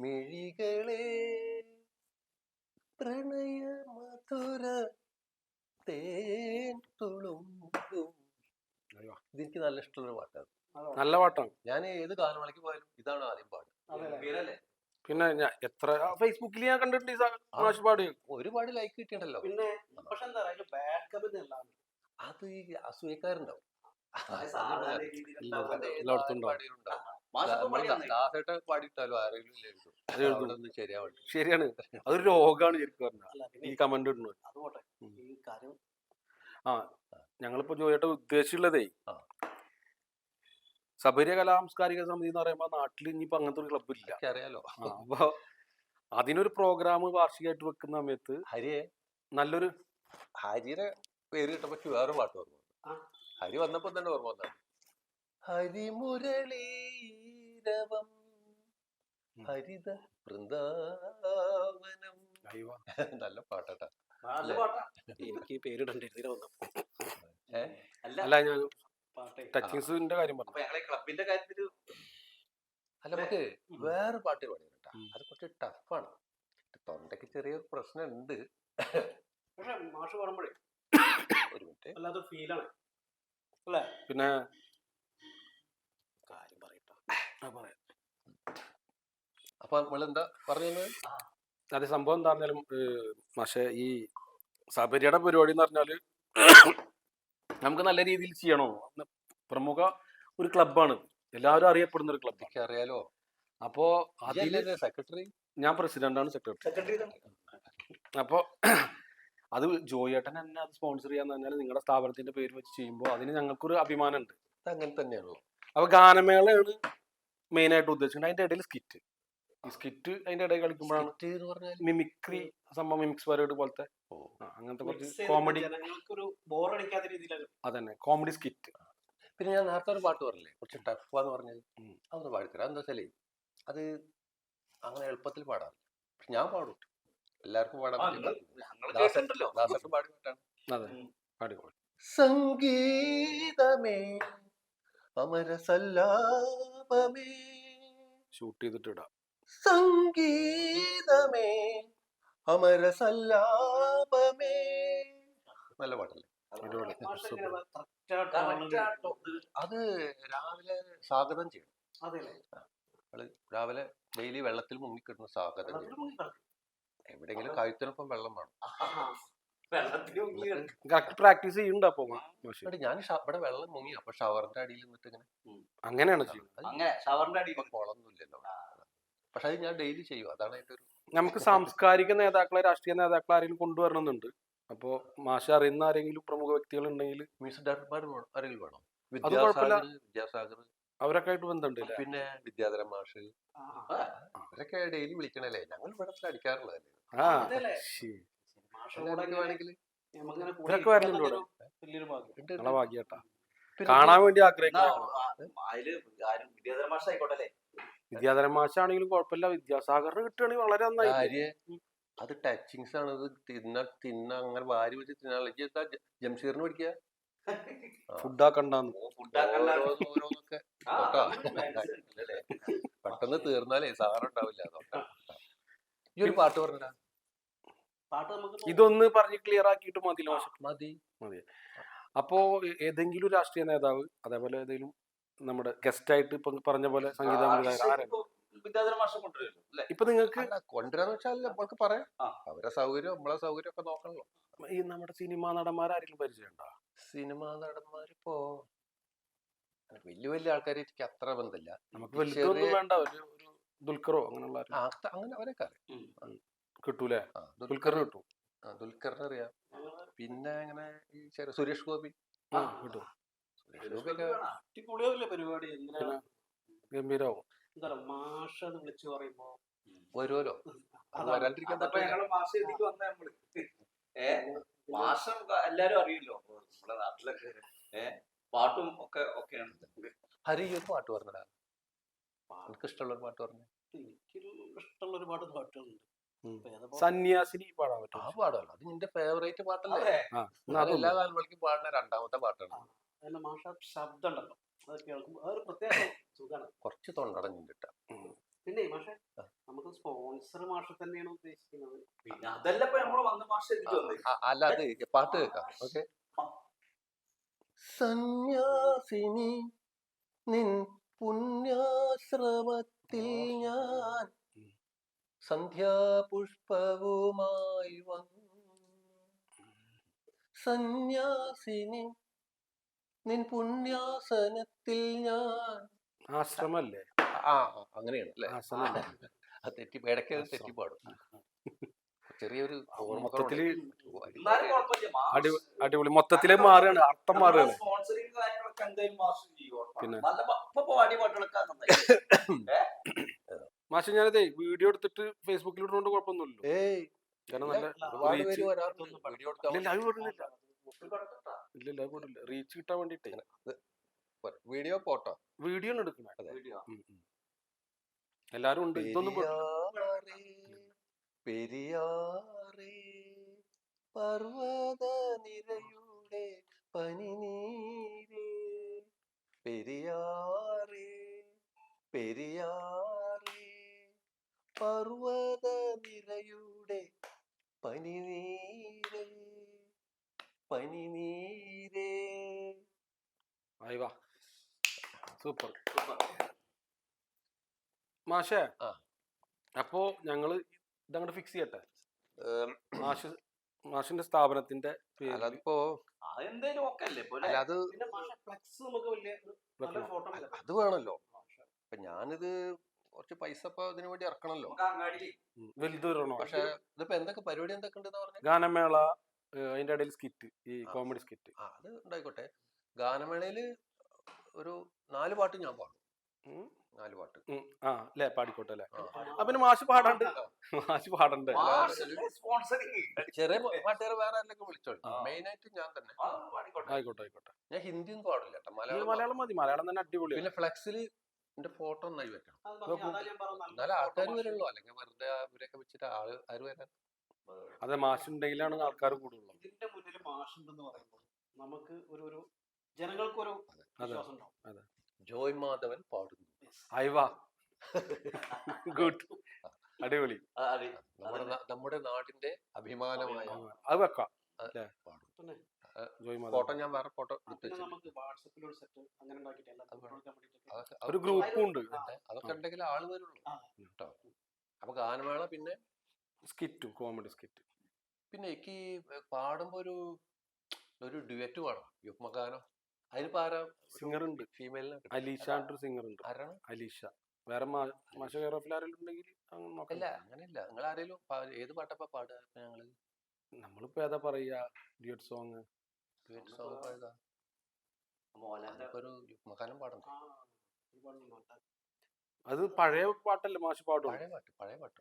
മിഴികളെ പ്രണയ മധുര തേൻ തുളുമ്പും. ഇതെനിക്ക് നല്ല ഇഷ്ടമുള്ള പാട്ടാണ്. നല്ല പാട്ടാണ്. ഞാൻ ഏത് ഗാനമേളയ്ക്ക് പോയാലും ഇതാണ് ആദ്യം പാട്ട്. പിന്നെ ഞാൻ എത്ര ഫേസ്ബുക്കിൽ ഞാൻ കണ്ടിട്ടുണ്ട് പാട് ഒരുപാട് ലൈക്ക് കിട്ടിയിട്ടുണ്ടല്ലോ. പിന്നെ പക്ഷെ എന്താ ബാഡ് കമന്റ് അത് ഈ അസൂയക്കാരുണ്ടാവും. ദാസേട്ട പാടിയിട്ടാലോ ആരെങ്കിലും ശരിയാവട്ടെ. ശരിയാണ്, അതൊരു രോഗമാണ് ശരിക്കും പറഞ്ഞാൽ ഈ കമന്റ് ഇടുന്നത്. ആ ഞങ്ങളിപ്പോ ജോയിയായിട്ട് ഉദ്ദേശിച്ചുള്ളതേ സബരിയ കലാസാംസ്കാരിക സമിതി എന്ന് പറയുമ്പോ നാട്ടിൽ ഇനിയിപ്പോ അങ്ങനത്തെ ഒരു ക്ലബ് ഇല്ല, അറിയാലോ. അപ്പൊ അതിനൊരു പ്രോഗ്രാം വാർഷികമായിട്ട് വെക്കുന്ന സമയത്ത് ഹരിയെ നല്ലൊരു ഹരിയുടെ പേര് കിട്ടപ്പോ വേറെ പാട്ട് ഓർമ്മ. ഹരി വന്നപ്പോ തന്നെ ഓർമ്മ വന്നാണ് ഹരിമുരളീരവം ഹരിത വൃന്ദാവനം. നല്ല പാട്ടാ. എനിക്ക് പേരിടണ്ടിരുന്നില്ല വന്നപ്പോ. അല്ല ഞാൻ ടച്ചിങ്സിന്റെ കാര്യം പറഞ്ഞു. ക്ലബിന്റെ കാര്യത്തിൽ അല്ല നമുക്ക് വേറെ പാട്ട് പാടി കേട്ടാ. അത് കുറച്ച് ടഫാണ്, തൊണ്ടയ്ക്ക് ചെറിയൊരു പ്രശ്നമുണ്ട്. പക്ഷെ മാഷ് പറയുമ്പോഴേ ഒരു മിനിറ്റ് അല്ലാതെ ഫീലാണ് അല്ലേ. പിന്നെ കാര്യം പറയട്ടോ. അപ്പൊ നമ്മളെന്താ പറഞ്ഞത്? അത് സംഭവം എന്താ പറഞ്ഞാലും പക്ഷേ ഈ സബരിയുടെ പരിപാടി എന്ന് പറഞ്ഞാല് നമുക്ക് നല്ല രീതിയിൽ ചെയ്യണോ. പ്രമുഖ ഒരു ക്ലബ്ബാണ്, എല്ലാവരും അറിയപ്പെടുന്ന ഒരു ക്ലബ്. അറിയാലോ. അപ്പോ അതില് സെക്രട്ടറി, ഞാൻ പ്രസിഡന്റാണ്, സെക്രട്ടറി. അപ്പോ അത് ജോയേട്ടൻ തന്നെ അത് സ്പോൺസർ ചെയ്യാന്ന് പറഞ്ഞാൽ നിങ്ങളുടെ സ്ഥാപനത്തിന്റെ പേര് വെച്ച് ചെയ്യുമ്പോൾ അതിന് ഞങ്ങൾക്കൊരു അഭിമാനമുണ്ട്. അങ്ങനെ തന്നെയാണോ. അപ്പൊ ഗാനമേളയാണ് മെയിൻ ആയിട്ട് ഉദ്ദേശിക്കുന്നത്. അതിന്റെ ഇടയിൽ സ്കിറ്റ്, ഈ സ്കിറ്റ് അതിന്റെ ഇടയിൽ കളിക്കുമ്പോഴാണ് മിമിക്രി സംഭവം, മിമിക്സ് പരേഡ് പോലത്തെ അങ്ങനത്തെ കുറച്ച് കോമഡി, അതന്നെ കോമഡി സ്കിറ്റ്. പിന്നെ ഞാൻ നേരത്തെ ഒരു പാട്ട് പറഞ്ഞില്ലേ കുറച്ച് ടഫാന്ന് പറഞ്ഞത്, അതൊന്ന് പാടിത്തരാം. എന്താ വെച്ചാലേ അത് അങ്ങനെ എളുപ്പത്തിൽ പാടാറില്ല, പക്ഷെ ഞാൻ പാടും. എല്ലാവർക്കും പാടാൻ ദാസേട്ടൻ പാടി പാട്ടാണ്. സംഗീതമേ അമരസല്ലാപമേ, ഷൂട്ട് ചെയ്തിട്ട് ഇടാം. സംഗീതമേ അമരസല്ലാപമേ. നല്ല പാട്ടല്ലേ. അത് രാവിലെ സ്വാഗതം ചെയ്യണം. രാവിലെ ഡെയിലി വെള്ളത്തിൽ മുങ്ങിക്കിട്ടുന്ന സ്വാഗതം ചെയ്യണം. എവിടെയെങ്കിലും കഴുത്തിനൊപ്പം വെള്ളം വേണം. പ്രാക്ടീസ് ചെയ്യുന്നുണ്ട്. അപ്പൊ ഞാൻ ഇവിടെ വെള്ളം മുങ്ങി, അപ്പൊ ഷവറിന്റെ അടിയിൽ നിന്നിട്ട് ഇങ്ങനെ അങ്ങനെയാണ് കുളമൊന്നുമില്ലല്ലോ. പക്ഷെ അത് ഞാൻ ഡെയിലി ചെയ്യും. അതാണ് അതിന്റെ ഒരു. നമുക്ക് സാംസ്കാരിക നേതാക്കളെ, രാഷ്ട്രീയ നേതാക്കളെ ആരെങ്കിലും കൊണ്ടുവരണമെന്നുണ്ട്. അപ്പോ മാഷ അറിയുന്ന ആരെങ്കിലും പ്രമുഖ വ്യക്തികൾ ഉണ്ടെങ്കിൽ, മ്യൂസിക് ഡയറക്ടർമാർ ആരെങ്കിലും വേണം. വിദ്യാസാഗർ അവരൊക്കെ ആയിട്ട് ബന്ധമുണ്ട്. പിന്നെ വിദ്യാധരൻ മാഷ്, അവരൊക്കെ ഡെയിലി വിളിക്കണല്ലേ. ഞങ്ങൾ ഇവിടെ അടിക്കാറുള്ളതല്ലേ. കാണാൻ വേണ്ടി ആഗ്രഹിക്കുന്നു. വിദ്യാധരൻ മാഷാണെങ്കിലും കുഴപ്പമില്ല, വിദ്യാസാഗറിന് കിട്ടുകയാണെങ്കിൽ വളരെ നന്നായി. അത് ടച്ചിങ്സ് ആണ്. ഇത് തിന്ന അങ്ങനെ വാരി വെച്ച് തിന്നാ. ജംഷീറിന് പഠിക്കുക ഫുഡാക്കണ്ടെന്ന് ഓരോന്നൊക്കെ പെട്ടെന്ന് തീർന്നാലേ സാറുണ്ടാവില്ല. ഈ ഒരു പാട്ട് പറഞ്ഞ ഇതൊന്ന് പറഞ്ഞ് ക്ലിയർ ആക്കിയിട്ട് മതി. മതി. അപ്പോ ഏതെങ്കിലും രാഷ്ട്രീയ നേതാവ്, അതേപോലെ ഏതെങ്കിലും നമ്മുടെ ഗസ്റ്റ് ആയിട്ട് ഇപ്പൊ പറഞ്ഞ പോലെ സംഗീത ഇപ്പൊ നിങ്ങൾക്ക് കൊണ്ടുവരാന്ന് വെച്ചാൽ നമ്മൾക്ക് പറയാം. അവരെ സൗകര്യം നമ്മളെ സൗകര്യം ഒക്കെ നോക്കണല്ലോ. ഈ നമ്മുടെ സിനിമാ നടന്മാരാരെങ്കിലും പരിചയമുണ്ടോ? സിനിമാ നടന്മാരിപ്പോ വലിയ വലിയ ആൾക്കാരെ എനിക്ക് അത്ര ബന്ധമില്ല. നമുക്ക് വലിയൊന്നും വേണ്ട, ഒരു ദുൽഖറോ അങ്ങനെയുള്ള അങ്ങനെ അവരൊക്കെ കിട്ടൂലേ? ദുൽഖറിന് കിട്ടും. ദുൽഖറിന് അറിയാം. പിന്നെ അങ്ങനെ ഈ സുരേഷ് ഗോപി കിട്ടും. പരിപാടി ഗംഭീരാവും. മാഷ് വിളിച്ചു പറയുമ്പോ വരുമല്ലോ. വരാണ്ടിരിക്കാൻ മാഷം എല്ലാരും അറിയില്ലോ നമ്മുടെ നാട്ടിലൊക്കെ. പാട്ടും ഒക്കെ ഒക്കെയാണ്. ഹരി ഒരു പാട്ട് പറഞ്ഞടാ. എനിക്ക് ഇഷ്ടമുള്ള ഒരു പാട്ട് പറഞ്ഞു. എനിക്ക് ഇഷ്ടമുള്ള ഒരുപാട് പാട്ടുകളുണ്ട്. സന്യാസിനി പാടാൻ പറ്റും. ആ പാടല്ലോ, അത് നിന്റെ ഫേവറേറ്റ് പാട്ടല്ലേ. എല്ലാ കാലങ്ങളിലേക്കും പാടുന്ന രണ്ടാമത്തെ പാട്ടാണ്. അതിന്റെ മാഷ ശബ്ദം ഉണ്ടല്ലോ, അത് കേൾക്കുമ്പോൾ അതൊരു പ്രത്യേക സുഖമാണ്. കുറച്ച് തൊണ്ടടഞ്ഞിട്ടാ. പിന്നെ മാഷെ നമുക്ക് സ്പോൺസർ മാഷ് തന്നെയാണ് ഉദ്ദേശിക്കുന്നത്. പിന്നെ അതല്ല ഇപ്പൊ നമ്മള് വന്ന മാഷ എനിക്ക് വന്നത്. അല്ല അത് പാട്ട് കേൾക്കാം. ഓക്കെ. സന്യാസിനി നിൻ പുണ്യാശ്രമത്തിൽ ഞാൻ സന്ധ്യാപുഷ്പവുമായി വന്നു. സന്യാസിനി നിൻ പുണ്യാസനത്തിൽ ഞാൻ. ആശ്രമല്ലേ? അങ്ങനെയാണ് അല്ലേ? ആശ്രമല്ലേ? അത് ഇടയ്ക്ക് അത് തെറ്റിപ്പാടും. ചെറിയൊരു മൊത്തത്തില് എന്നാലും കുഴപ്പമില്ല. മാഷ് അടിപൊളി. മൊത്തത്തില് മാറുകയാണ്, അർത്ഥം മാറുകയാണ്. സ്പോൺസറിങ് കാര്യങ്ങളൊക്കെ എന്തായാലും മാഷ് ചെയ്യും. പിന്നെ നല്ല പാടി പാട്ടുകളൊക്കെ നന്നായി. മാഷെ ഞാനതേ വീഡിയോ എടുത്തിട്ട് ഫേസ്ബുക്കിൽ ഇടുന്നോണ്ട് കുഴപ്പമൊന്നുമില്ലല്ലോ. ഏയ് കാരണം നല്ല ഒരുപാട് reach- പേര് വരാറുണ്ട്. വീഡിയോ എടുക്കാൻ ഇല്ല ലൈവ് ഇടുന്നില്ല, ഇല്ല ലൈവ് ഇടില്ല. റീച്ച് കിട്ടാൻ വേണ്ടിട്ടേ വീഡിയോ ഫോട്ടോ വീഡിയോ എടുക്കണേ. വീഡിയോ. എല്ലാരും ഉണ്ട്. ഇതൊന്നും പെരിയാറേ പെരിയാറേ പർവ്വത നിരയുടെ പനിനീരേ പെരിയാറേ പെരിയാറേ പർവ്വത നിരയുടെ പനിനീരേ പനിനീരേ. ആയി വാ, സൂപ്പർ മാഷേ. ആ. അപ്പോ ഞങ്ങള് ഇതങ്ങോട്ട് ഫിക്സ് ചെയ്യട്ടെ. മാഷിന്റെ സ്ഥാപനത്തിന്റെ പേര് അതിപ്പോ അതെന്തായാലും ഒക്കെ അല്ലേ ഇപ്പൊ അല്ല അത് പിന്നെ മാഷെ ഫ്ലെക്സ് നമുക്ക് വലിയ നല്ലൊരു ഫോട്ടോ അത് വേണല്ലോ. അപ്പൊ ഞാനിത് കുറച്ച് പൈസ ഇപ്പൊ ഇതിനു വേണ്ടി ഇറക്കണല്ലോ. നമുക്ക് അങ്ങാടി വലുതൂരണോ? പക്ഷെ ഇതിപ്പോ എന്തൊക്കെ പരിപാടി എന്തൊക്കെ ഉണ്ടെന്ന് പറഞ്ഞ ഗാനമേള, അതിന്റെ ഇടയിൽ സ്കിറ്റ്, ഈ കോമഡി സ്കിറ്റ്. അത് ഉണ്ടായിക്കോട്ടെ. ഗാനമേളയില് ഒരു 4 പാട്ട് ഞാൻ പാടും. 4 പാട്ട്. അല്ലേ? പാടിക്കോട്ടെ അല്ലേ? ആ. അപ്പൊ പിന്നെ മാഷ് പാടാണ്ട്, മാഷ് പാടണ്ടേ? സ്പോൺസറിങ് ചെറിയ പാട്ടുകാരെ വേറെ ആരെങ്കിലും വിളിച്ചോളൂ. മെയിൻ ആയിട്ട് ഞാൻ തന്നെ. പാടിക്കോട്ടെ. ആയിക്കോട്ടെ ആയിക്കോട്ടെ. ഞാൻ ഹിന്ദി ഒന്നും പാടില്ല കേട്ടോ. ഈ മലയാളം മലയാളം മതി, മലയാളം തന്നെ അടിപൊളി. പിന്നെ ഫ്ലെക്സിൽ എന്റെ ഫോട്ടോ ഒന്നായി വെക്കണം. എന്നാലും എന്നാലും ആൾക്കാർ വരുള്ളൂ. അല്ലെങ്കിൽ വെറുതെ ഇവരൊക്കെ വെച്ചിട്ട് ആര് വരാൻ. അതെ, മാഷ് ഉണ്ടെങ്കിലാണ് ആൾക്കാർ കൂടുള്ളൂ. ഇതിന്റെ മുന്നിൽ മാഷുണ്ടെന്ന് പറയുമ്പോൾ നമുക്ക് ഒരു ജനങ്ങൾക്കൊരു വിശ്വാസം ഉണ്ടാവും. ജോയ് മാധവൻ പാടുന്നു. അയവാ, ഗുഡ്, അടിപൊളി. നമ്മുടെ നാടിന്റെ അഭിമാനമായ അത് വെക്കാം. പാടും. പിന്നെ ജോയ് മാധവൻ. ഫോട്ടോ ഞാൻ വേറെ ഫോട്ടോ പിന്നെ നമുക്ക് വാട്സപ്പിൽ ഒരു സെറ്റ് അങ്ങനെ ഉണ്ടാക്കിയിട്ട് എല്ലാവർക്കും കൊടുക്കാൻ വേണ്ടിയിട്ട് ഒരു ഗ്രൂപ്പും ഉണ്ട്. അതൊക്കെ ഉണ്ടെങ്കിൽ ആള് വരുള്ളൂ ആ. കേട്ടോ. അപ്പൊ ഗാനമേള പിന്നെ സ്കിറ്റും, കോമഡി സ്കിറ്റ്. പിന്നെ എനിക്ക് പാടുമ്പോ ഒരു ഡ്യുവറ്റ് പാടാം. യുഗ്മഗാനം. അതിനിപ്പോ ആരാ സിംഗർ ഉണ്ട്, ഫീമെയിലിനെ അലീഷ ഒരു സിംഗർ ഉണ്ട്. ആരാണ്? അലീഷ. വേറെ മാഷ കെയർ ഓഫിൽ ആരെങ്കിലും ഉണ്ടെങ്കിൽ നോക്കല്ല. അല്ല അങ്ങനെയില്ല. നിങ്ങൾ ആരെങ്കിലും ഏത് പാട്ടപ്പ പാടുക? ഞങ്ങള് നമ്മളിപ്പോ ഏതാ പറയാ? Duet song. ഡ്യുവറ്റ് സോങ് പാടുക. മോഹൻലാലിന്റെ ഒരു യുഗ്മഗാനം പാടണ്ടേ? അത് പഴയ പാട്ടല്ലേ മാഷ് പാടും? പഴയ പാട്ട്.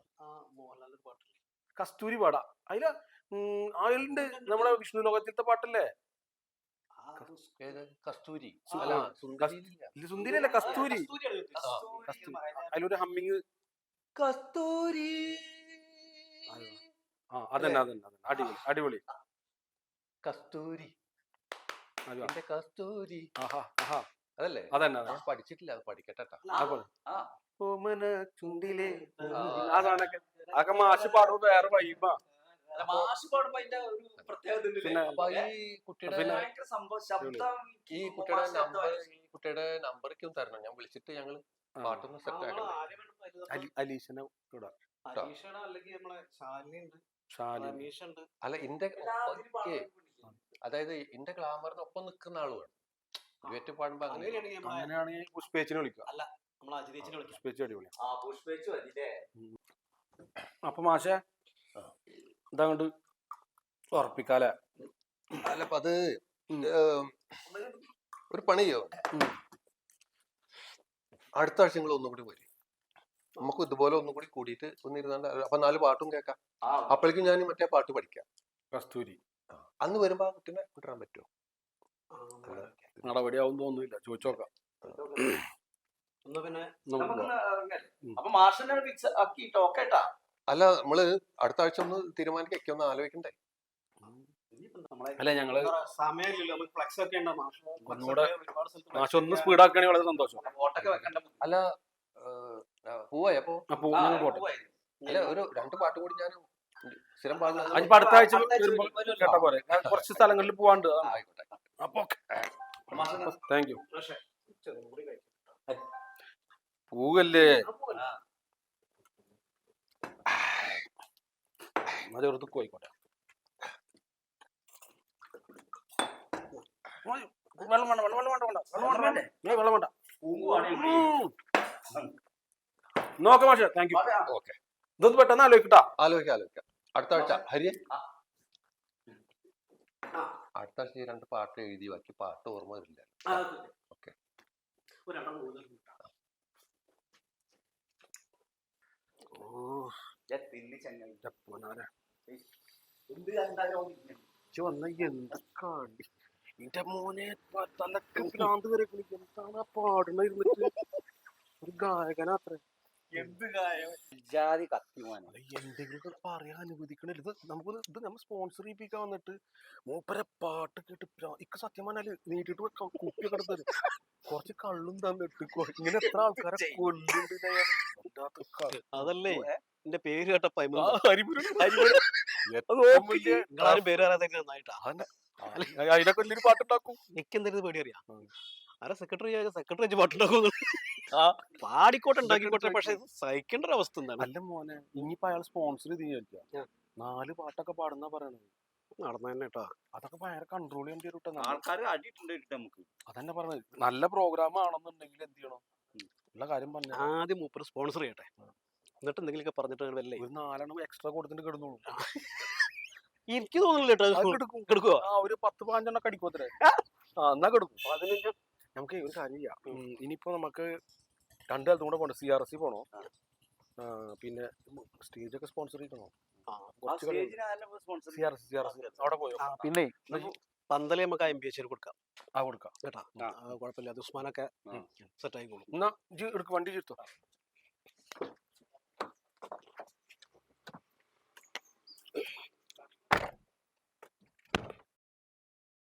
മോഹൻലാലിന്റെ പാട്ടില്ലേ കസ്തൂരി പാടാ. അതിലുണ്ട് നമ്മുടെ വിഷ്ണു ലോകത്തിലത്തെ പാട്ടല്ലേ? ഏത്? കസ്തൂരി. അല്ല, അല്ല, സുന്ദരിയിലില്ല. ഇല്ല, സുന്ദരി അല്ല, കസ്തൂരി. അതിലൊരു ഹമ്മിങ്. കസ്തൂരി. അതന്നെ അതന്നെ അതന്നെ. അടിപൊളി അടിപൊളി. കസ്തൂരി. അയ്യോ. എന്റെ കസ്തൂരി. ആഹാ ആഹാ. അതല്ലേ? അതന്നെ ഞാൻ അതന്നെ. പഠിച്ചിട്ടില്ല. അത് പഠിക്കട്ടെ. അതുപോലെ ആ. ഓമന ചുണ്ടിലെ ആ. ആ സാധനൊക്കെ അതൊക്കെ മാഷ് പാടുമ്പോ വേറെ വൈബാ. അല്ല, മാഷ് പാടുമ്പോ അതിന്റെ ഒരു പ്രത്യേകത ഉണ്ടല്ലേ? പിന്നെ അപ്പൊ ഈ കുട്ടിയുടെ പിന്നെ ഭയങ്കര സംഭവം ശബ്ദം. ഈ കുട്ടിയുടെ നമ്പറൊക്കെ ഒന്ന് തരണം. ഞാൻ വിളിച്ചിട്ട് ഞങ്ങള് പാട്ടൊന്ന് സെറ്റ് ആക്കണം. അലീഷനെ കൂടെ. അലീഷയുടെ അല്ലെങ്കിൽ നമ്മളെ ശാലിനി ഉണ്ട്, ഷാലി. റമീഷ് ഉണ്ട്. അല്ല ഇന്റെ എല്ലാവരും പാടും. അതായത് ഇന്റെ ഗ്ലാമറിന് ഒപ്പം നിൽക്കുന്ന ആള് വേണം. ഡ്യുവറ്റ് പാടുമ്പോ അങ്ങനെ അങ്ങനെയാണെങ്കിൽ നമ്മളെ അങ്ങനെയാണെങ്കിൽ പുഷ്പേച്ചിനെ വിളിക്കുക. നമ്മളെ അജിതേച്ചിനെ വിളിക്കാം. പുഷ്പേച്ചി അടിപൊളിയാ. ആ പുഷ്പിച്ചു മതില്ലേ? അപ്പൊ മാഷെ ഇതങ്ങോട്ട് ഉറപ്പിക്കാലേ? അല്ല അപ്പൊ അത് ഒരു പണി ചെയ്യോ? അടുത്ത ആഴ്ച നിങ്ങൾ ഒന്നും കൂടി വരും. നമുക്ക് ഇതുപോലെ ഒന്നും കൂടി കൂടിയിട്ട് ഒന്നിരുന്നാണ്ട് അപ്പൊ 4 പാട്ടും കേൾക്കാം. ആ, അപ്പോഴേക്കും ഞാൻ മറ്റേ പാട്ട് പഠിക്കാം. കസ്തൂരി അന്ന് വരുമ്പോ ആ കുട്ടീനെ വിട്ടാൻ പറ്റുമോ? നടപടിയാവും തോന്നുന്നില്ല, ചോദിച്ചോക്കാം. ഒന്ന് പിന്നെ നമുക്കൊന്ന് ഇറങ്ങാല്ലേ? അപ്പൊ മാഷിനെ ഫിക്സ് ആക്കിട്ടോ. ഓക്കെ ട്ടാ. അല്ല നമ്മള് അടുത്ത ആഴ്ച ഒന്ന് തീരുമാനിക്കൊക്കെ ഒന്ന് ആലോചിക്കണ്ടേ? നമ്മളെ അല്ല ഞങ്ങള് സമയമില്ലല്ലോ. നമുക്ക് ഫ്ലെക്സ് ഒക്കെ ഉണ്ട്. ഒന്നുകൂടെ ഒരുപാട് സ്ഥലത്ത് മാഷ് ഒന്ന് സ്പീഡാക്കുകയാണെങ്കിൽ വളരെ സന്തോഷം. വോട്ടൊക്കെ വെക്കണ്ട. അല്ല പോവായപ്പോ അപ്പൊ ഞങ്ങൾ പോട്ടെ. അല്ല ഒരു 2 പാട്ട് കൂടി ഞാൻ സ്ഥിരം പാടുന്നത്. അതിപ്പോ അടുത്ത ആഴ്ച അടുത്ത ആഴ്ച വരുമ്പോ വരുമല്ലോ. കേട്ടാ പോരെ കുറച്ച് സ്ഥലങ്ങളിൽ പോവാണ്ട് ആയിക്കോട്ടെ. അപ്പൊ മാഷ് താങ്ക് യു പക്ഷേ ചെറുതും കൂടി കഴിക്കും. പോവല്ലേ ആ. എന്നാ ചെറുത് പോയിക്കോട്ടെ. വെള്ളം വേണ്ട വെള്ളം വേണ്ട വെള്ളം വേണ്ട വെള്ളം വേണ്ട വെള്ളം വേണ്ട. പൂമ്പുവാണ് നോക്കാം മാഷെ താങ്ക് യു. ഓക്കെ, ഇതൊന്ന് പെട്ടെന്ന് ആലോചിക്കട്ടാ. ആലോചിക്കാം. അടുത്ത ആഴ്ച ഹരിയെ ആ. അടുത്ത ആഴ്ച ഈ 2 പാട്ട് എഴുതി ബാക്കി പാട്ട് ഓർമ്മ വരില്ല. ഓക്കെ, ഒരെണ്ണം കൂടുതൽ തിന്നി ചങ്ങായി പൊന്നാനെ എന്ത് കണ്ടാലും വന്ന എന്ത് കാണ്ടി എന്റെ മോനെ തലക്ക് ഭ്രാന്ത് വരെ എന്താണ് ആ പാടണ ഇരുന്നിട്ട് ഒരു ഗായകനാത്ര. എന്ത് കാര്യം ജാതി കത്തിമാനം. എന്തെങ്കിലും പറയാൻ അനുവദിക്കണില്ല. ഇത് ഇത് നമ്മൾ സ്പോൺസർ ചെയ്യിപ്പിക്കാൻ വന്നിട്ട് മൂപ്പരെ പാട്ട് കേട്ട് ഇക്ക് സത്യം പറഞ്ഞാല് നീട്ടിട്ട് വെക്കാം കുപ്പി കിടത്തത് കുറച്ച് കള്ളും തന്നിട്ട് ഇങ്ങനെ എത്ര ആൾക്കാരെ കൊല്ലുണ്ട്. അതല്ലേ എന്റെ പേര് കേട്ടപ്പോ പേര് അറിയാതെ നന്നായിട്ടാ. അതിനൊക്കെ വലിയൊരു പാട്ടുണ്ടാക്കും. എനിക്ക് എന്തായാലും പേടി അറിയാം. ആരെ സെക്രട്ടറി വെച്ച് പാട്ടുണ്ടാക്കും. പാടിക്കോട്ടെ ഉണ്ടാക്കിക്കോട്ടെ, പക്ഷെ സഹിക്കേണ്ട ഒരു അവസ്ഥ എന്താണ്? അല്ല മോനെ ഇനിയിപ്പോ അയാൾ സ്പോൺസർ ചെയ്ത് വിചാരിക്കാം 4 പാട്ടൊക്കെ പാടുന്ന പറയണത് നടന്നു തന്നെ കേട്ടോ. അതൊക്കെ ഭയങ്കര കൺട്രോൾ ചെയ്യേണ്ടി വരും. ആൾക്കാർ അടിയിട്ടുണ്ട് നമുക്ക്. അതന്നെ പറഞ്ഞത് നല്ല പ്രോഗ്രാം ആണെന്നുണ്ടെങ്കിൽ എന്ത് ചെയ്യണം ഉള്ള കാര്യം പറഞ്ഞ ആദ്യം മൂപ്പര് സ്പോൺസർ ചെയ്യട്ടെ, എന്നിട്ട് എന്തെങ്കിലുമൊക്കെ പറഞ്ഞിട്ട് വല്ലേ ഒരു 4 എക്സ്ട്രാ കൊടുത്തിട്ട് കിടന്നോളൂ. എനിക്ക് തോന്നുന്നില്ല കേട്ടോ. ഒരു 10-15 അടിക്കോത്രേ. എന്നാ കിടക്കും. 15 നമുക്ക് ഒരു കാര്യം ചെയ്യാം. ഇനിയിപ്പോ നമുക്ക് 2 സ്ഥലത്തും കൂടെ പോണം. CRC പോണോ, പിന്നെ സ്റ്റേജ് ഒക്കെ സ്പോൺസർ ചെയ്യണോ? CRC അവിടെ പോയോ? പിന്നെ പന്തല് നമുക്ക് MBH കൊടുക്കാം. കൊടുക്കാം കേട്ടാ, കുഴപ്പമില്ല. അത് ഉസ്മാനൊക്കെ സെറ്റ് ആയിക്കോളും. എന്നാ വണ്ടി എടുത്തോ.